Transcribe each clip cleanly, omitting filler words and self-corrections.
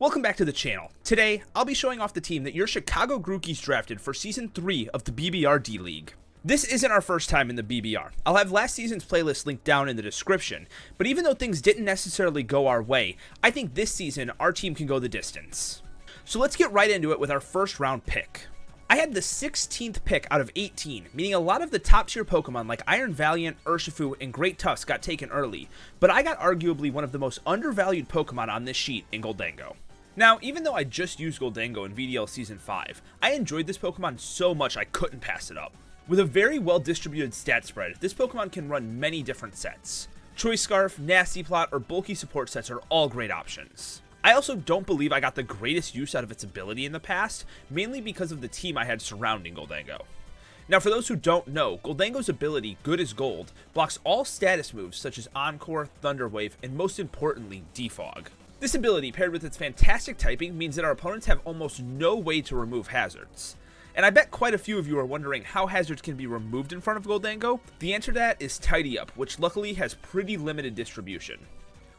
Welcome back to the channel. Today, I'll be showing off the team that your Chicago Grookeys drafted for Season 3 of the BBR D-League. This isn't our first time in the BBR. I'll have last season's playlist linked down in the description, but even though things didn't necessarily go our way, I think this season our team can go the distance. So let's get right into it with our first round pick. I had the 16th pick out of 18, meaning a lot of the top tier Pokemon like Iron Valiant, Urshifu, and Great Tusk got taken early, but I got arguably one of the most undervalued Pokemon on this sheet in Gholdengo. Now, even though I just used Gholdengo in VDL Season 5, I enjoyed this Pokemon so much I couldn't pass it up. With a very well distributed stat spread, this Pokemon can run many different sets. Choice Scarf, Nasty Plot, or bulky support sets are all great options. I also don't believe I got the greatest use out of its ability in the past, mainly because of the team I had surrounding Gholdengo. Now for those who don't know, Gholdengo's ability, Good as Gold, blocks all status moves such as Encore, Thunder Wave, and most importantly, Defog. This ability, paired with its fantastic typing, means that our opponents have almost no way to remove hazards. And I bet quite a few of you are wondering how hazards can be removed in front of Gholdengo. The answer to that is Tidy Up, which luckily has pretty limited distribution.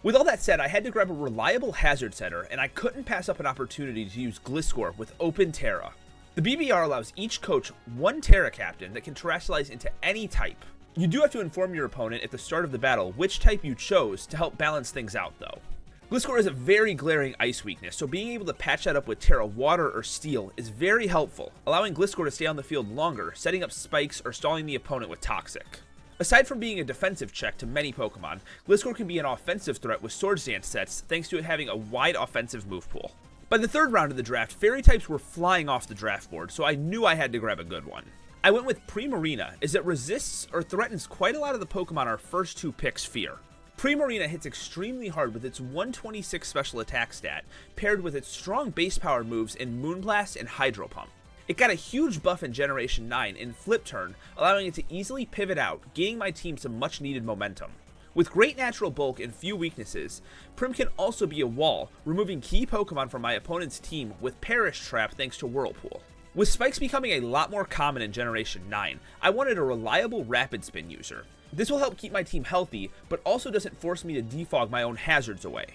With all that said, I had to grab a reliable hazard setter, and I couldn't pass up an opportunity to use Gliscor with Open Terra. The BBR allows each coach one Terra Captain that can terrestrialize into any type. You do have to inform your opponent at the start of the battle which type you chose to help balance things out though. Gliscor has a very glaring ice weakness, so being able to patch that up with Terra Water or Steel is very helpful, allowing Gliscor to stay on the field longer, setting up spikes or stalling the opponent with Toxic. Aside from being a defensive check to many Pokemon, Gliscor can be an offensive threat with Swords Dance sets thanks to it having a wide offensive move pool. By the third round of the draft, Fairy types were flying off the draft board, so I knew I had to grab a good one. I went with Primarina, as it resists or threatens quite a lot of the Pokemon our first two picks fear. Primarina hits extremely hard with its 126 special attack stat, paired with its strong base power moves in Moonblast and Hydro Pump. It got a huge buff in Generation 9 in Flip Turn, allowing it to easily pivot out, gaining my team some much needed momentum. With great natural bulk and few weaknesses, Prim can also be a wall, removing key Pokemon from my opponent's team with Perish Trap thanks to Whirlpool. With spikes becoming a lot more common in Generation 9, I wanted a reliable Rapid Spin user. This will help keep my team healthy, but also doesn't force me to defog my own hazards away.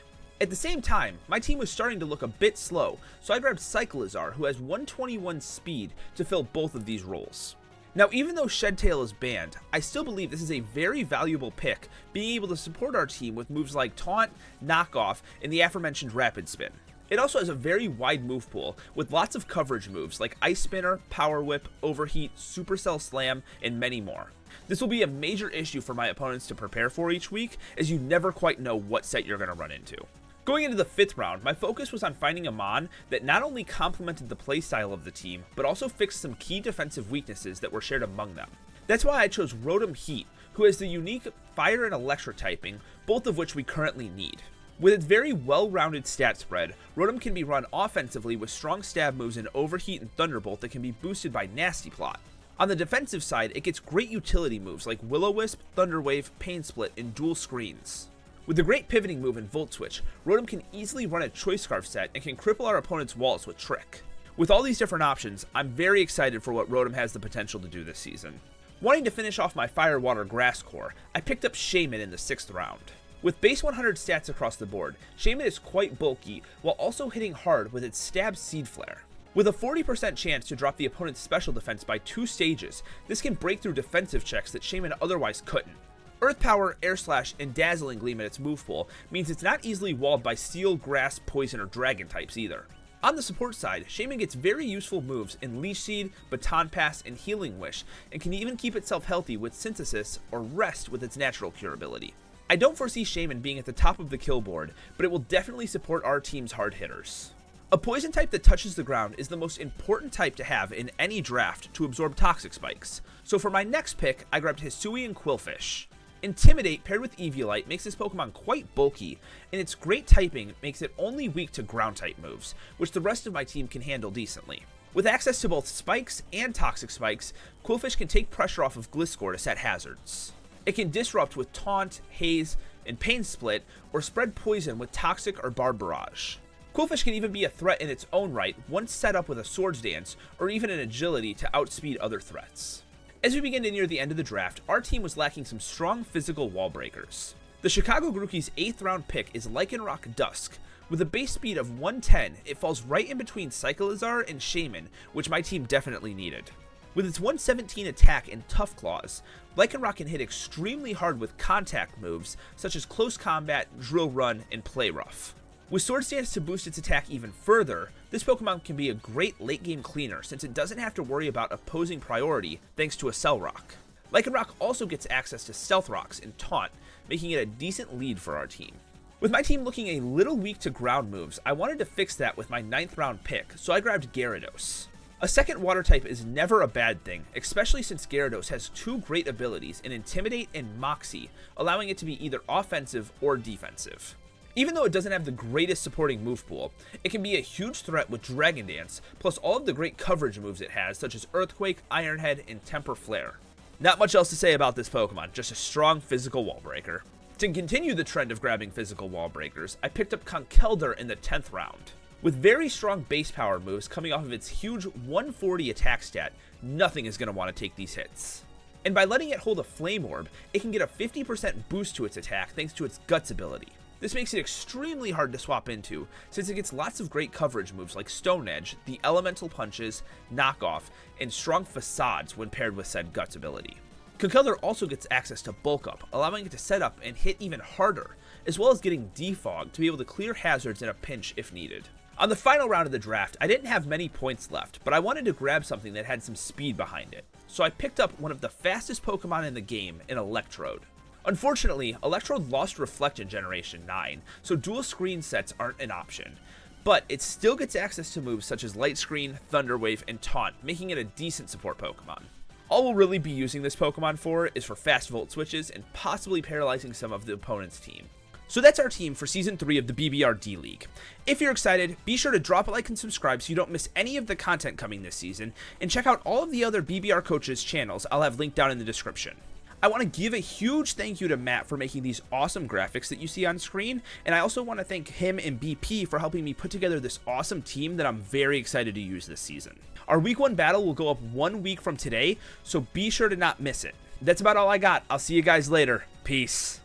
At the same time, my team was starting to look a bit slow, so I grabbed Cyclizar, who has 121 speed, to fill both of these roles. Now, even though Shed-Tail is banned, I still believe this is a very valuable pick, being able to support our team with moves like Taunt, Knock Off, and the aforementioned Rapid Spin. It also has a very wide move pool, with lots of coverage moves like Ice Spinner, Power Whip, Overheat, Supercell Slam, and many more. This will be a major issue for my opponents to prepare for each week, as you never quite know what set you're going to run into. Going into the 5th round, my focus was on finding a Mon that not only complemented the playstyle of the team, but also fixed some key defensive weaknesses that were shared among them. That's why I chose Rotom Heat, who has the unique Fire and Electro typing, both of which we currently need. With its very well-rounded stat spread, Rotom can be run offensively with strong stab moves in Overheat and Thunderbolt that can be boosted by Nasty Plot. On the defensive side, it gets great utility moves like Will-O-Wisp, Thunder Wave, Pain Split, and Dual Screens. With the great pivoting move in Volt Switch, Rotom can easily run a Choice Scarf set and can cripple our opponent's walls with Trick. With all these different options, I'm very excited for what Rotom has the potential to do this season. Wanting to finish off my Fire Water Grass core, I picked up Shaman in the 6th round. With base 100 stats across the board, Shaman is quite bulky while also hitting hard with its Stab Seed Flare. With a 40% chance to drop the opponent's special defense by 2 stages, this can break through defensive checks that Shaman otherwise couldn't. Earth Power, Air Slash, and Dazzling Gleam in its move pool means it's not easily walled by Steel, Grass, Poison, or Dragon types either. On the support side, Shaman gets very useful moves in Leech Seed, Baton Pass, and Healing Wish, and can even keep itself healthy with Synthesis or Rest with its natural cure ability. I don't foresee Shaman being at the top of the kill board, but it will definitely support our team's hard hitters. A poison type that touches the ground is the most important type to have in any draft to absorb toxic spikes, so for my next pick, I grabbed Hisui and Kfish. Intimidate paired with Eviolite makes this Pokemon quite bulky, and its great typing makes it only weak to ground type moves, which the rest of my team can handle decently. With access to both spikes and toxic spikes, Kfish can take pressure off of Gliscor to set hazards. It can disrupt with Taunt, Haze, and Pain Split, or spread poison with Toxic or Barb Barrage. Kfish can even be a threat in its own right once set up with a Swords Dance, or even an agility to outspeed other threats. As we begin to near the end of the draft, our team was lacking some strong physical wall breakers. The Chicago Grookeys' 8th round pick is Lrock Dusk, With a base speed of 110, it falls right in between Cyclizar and Shaman, which my team definitely needed. With its 117 attack and Tough Claws, Lrock can hit extremely hard with contact moves such as Close Combat, Drill Run, and Play Rough. With Swords Dance to boost its attack even further, this Pokemon can be a great late game cleaner since it doesn't have to worry about opposing priority thanks to a Cell Rock. Lrock also gets access to Stealth Rocks and Taunt, making it a decent lead for our team. With my team looking a little weak to ground moves, I wanted to fix that with my 9th round pick, so I grabbed Gyarados. A second water type is never a bad thing, especially since Gyarados has 2 great abilities in Intimidate and Moxie, allowing it to be either offensive or defensive. Even though it doesn't have the greatest supporting move pool, it can be a huge threat with Dragon Dance, plus all of the great coverage moves it has, such as Earthquake, Iron Head, and Temper Flare. Not much else to say about this Pokemon, just a strong physical wall breaker. To continue the trend of grabbing physical wall breakers, I picked up Kelder in the 10th round. With very strong base power moves coming off of its huge 140 attack stat, nothing is going to want to take these hits. And by letting it hold a Flame Orb, it can get a 50% boost to its attack thanks to its Guts ability. This makes it extremely hard to swap into, since it gets lots of great coverage moves like Stone Edge, the Elemental Punches, Knockoff, and strong Facades when paired with said Guts ability. Kelder also gets access to Bulk Up, allowing it to set up and hit even harder, as well as getting Defog to be able to clear hazards in a pinch if needed. On the final round of the draft, I didn't have many points left, but I wanted to grab something that had some speed behind it, so I picked up one of the fastest Pokemon in the game in Electrode. Unfortunately, Electrode lost Reflect in Generation 9, so dual screen sets aren't an option, but it still gets access to moves such as Light Screen, Thunder Wave, and Taunt, making it a decent support Pokemon. All we'll really be using this Pokemon for is for fast Volt switches and possibly paralyzing some of the opponent's team. So that's our team for Season 3 of the BBR D-League. If you're excited, be sure to drop a like and subscribe so you don't miss any of the content coming this season, and check out all of the other BBR coaches' channels I'll have linked down in the description. I want to give a huge thank you to Matt for making these awesome graphics that you see on screen, and I also want to thank him and BP for helping me put together this awesome team that I'm very excited to use this season. Our Week 1 battle will go up 1 week from today, so be sure to not miss it. That's about all I got. I'll see you guys later. Peace.